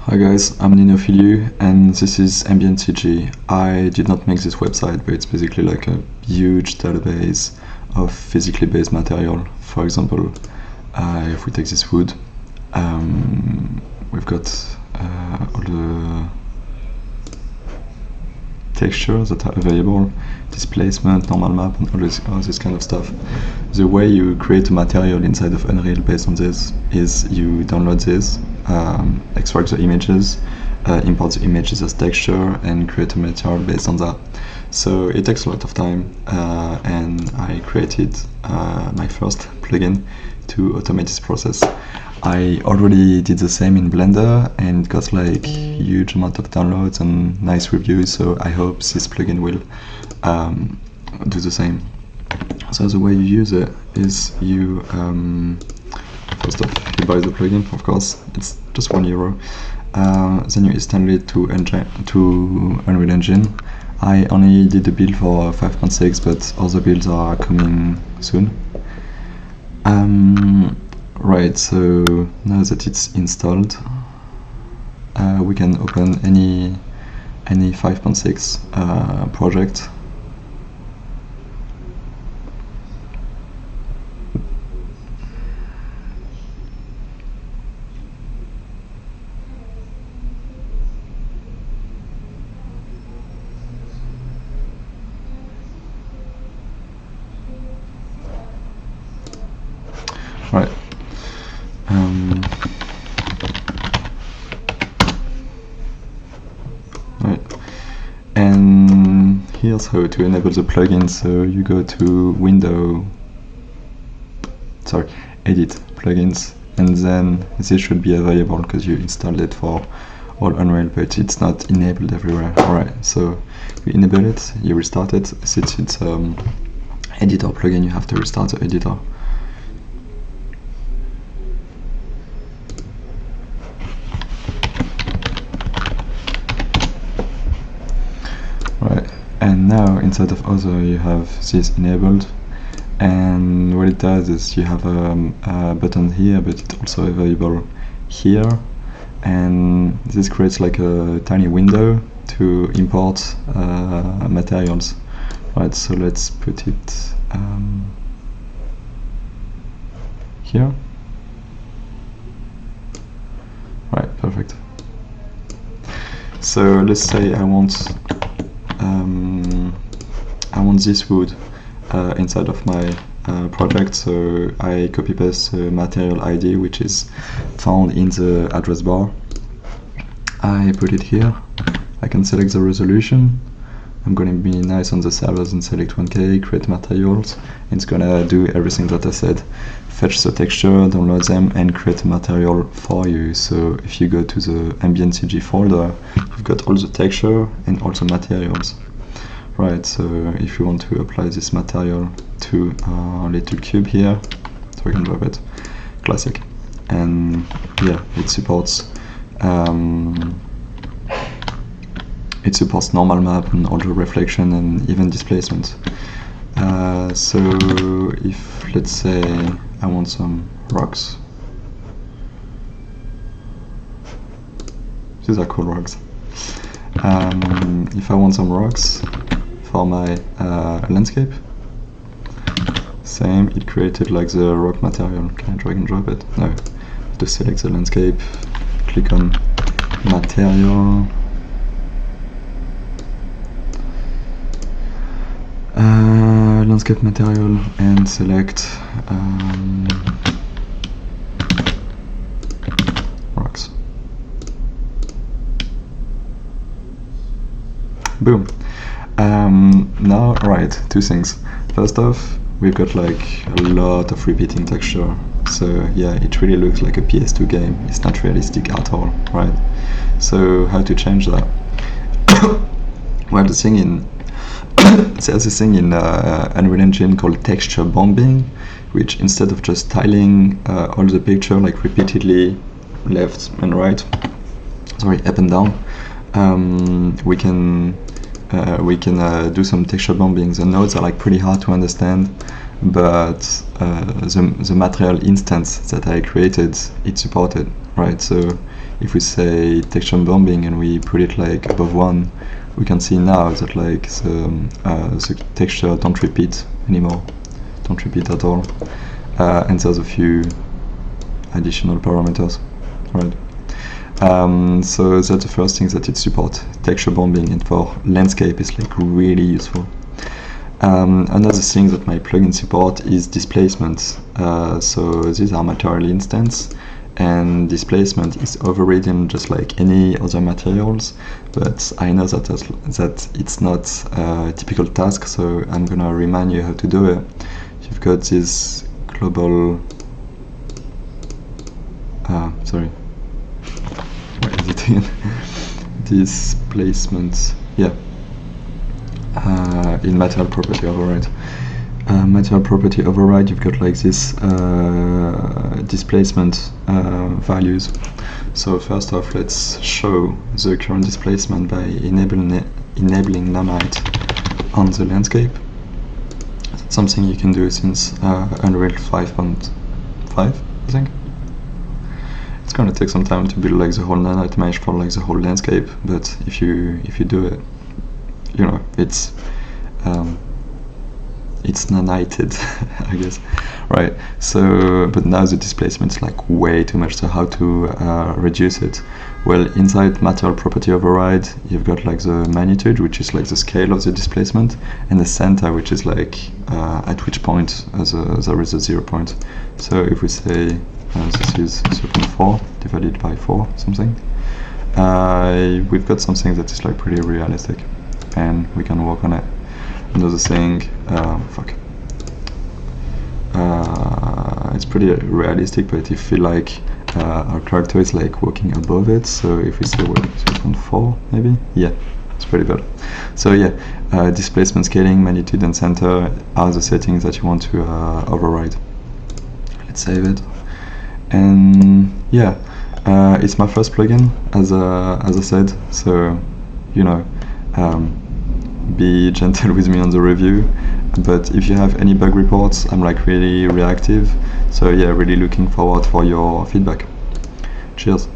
Hi guys, I'm Nino Filiu and this is AmbientCG. I did not make this website, but it's basically like a huge database of physically based material. For example, if we take this wood, we've got all the textures that are available, displacement, normal map, and all this kind of stuff. The way you create a material inside of Unreal based on this is you download this, extract the images, import the images as texture, and create a material based on that. So it takes a lot of time, and I created my first plugin to automate this process. I already did the same in Blender and got like huge amount of downloads and nice reviews, so I hope this plugin will do the same. So the way you use it is you first off you buy the plugin, of course, it's just €1. Then you install it to Unreal Engine. I only did the build for 5.6, but other builds are coming soon. Right, so now that it's installed, we can open any 5.6 project. Right. Right. And here's how to enable the plugin. So you go to Edit Plugins, and then this should be available because you installed it for all Unreal, but it's not enabled everywhere. Alright, so you enable it, you restart it. Since it's editor plugin, you have to restart the editor. Right, and now inside of other you have this enabled, and what it does is you have a button here, but it's also available here, and this creates like a tiny window to import materials. Right, so let's put it here. Right, perfect. So let's say I want this wood inside of my project, so I copy paste the material ID, which is found in the address bar. I put it here. I can select the resolution. I'm going to be nice on the servers and select 1K, create materials, and it's going to do everything that I said. Fetch the texture, download them, and create a material for you. So if you go to the AmbientCG folder, we've got all the texture and all the materials. Right, so if you want to apply this material to a little cube here, so we can drop it, classic. And yeah, it supports normal map and auto reflection and even displacement. So if, let's say, I want some rocks. These are cool rocks. If I want some rocks for my landscape, same, it created like the rock material. Can I drag and drop it? No. Just select the landscape, click on material, landscape material, and select rocks. Boom. Now, right, two things. First off, we've got like a lot of repeating texture. So yeah, it really looks like a PS2 game. It's not realistic at all, right? So how to change that? Well, there's this thing in Unreal Engine called texture bombing, which instead of just tiling all the picture like repeatedly left and right, up and down, we can do some texture bombing. The nodes are like pretty hard to understand, but the material instance that I created, it supported, right? So if we say texture bombing and we put it like above 1, we can see now that like the texture don't repeat anymore, don't repeat at all, and there's a few additional parameters, right? So that's the first thing that it supports, texture bombing, and for landscape is like really useful. Another thing that my plugin support is displacement. So these are material instance, and displacement is overridden just like any other materials, but I know that it's not a typical task, so I'm gonna remind you how to do it. You've got this global sorry, what is it again? Displacement, yeah. In material property override. Material property override, you've got like this displacement values. So first off, let's show the current displacement by enabling nanite on the landscape. That's something you can do since Unreal 5.5, I think. It's gonna take some time to build like the whole nanite mesh for like the whole landscape, but if you do it, you know, it's nanited, I guess, right? So, but now the displacement is like way too much, so how to reduce it? Well, inside material property override, you've got like the magnitude, which is like the scale of the displacement, and the center, which is like at which point there is a 0 point. So if we say this is 0.4 divided by 4 something, we've got something that is like pretty realistic, and we can work on it. Another thing, it's pretty realistic, but you feel like our character is like walking above it. So if we say 0.4 maybe, yeah, it's pretty bad. So yeah, displacement, scaling, magnitude, and center are the settings that you want to override. Let's save it, and yeah, it's my first plugin, as I said. So you know. Be gentle with me on the review, but if you have any bug reports, I'm like really reactive, so yeah, really looking forward for your feedback. Cheers.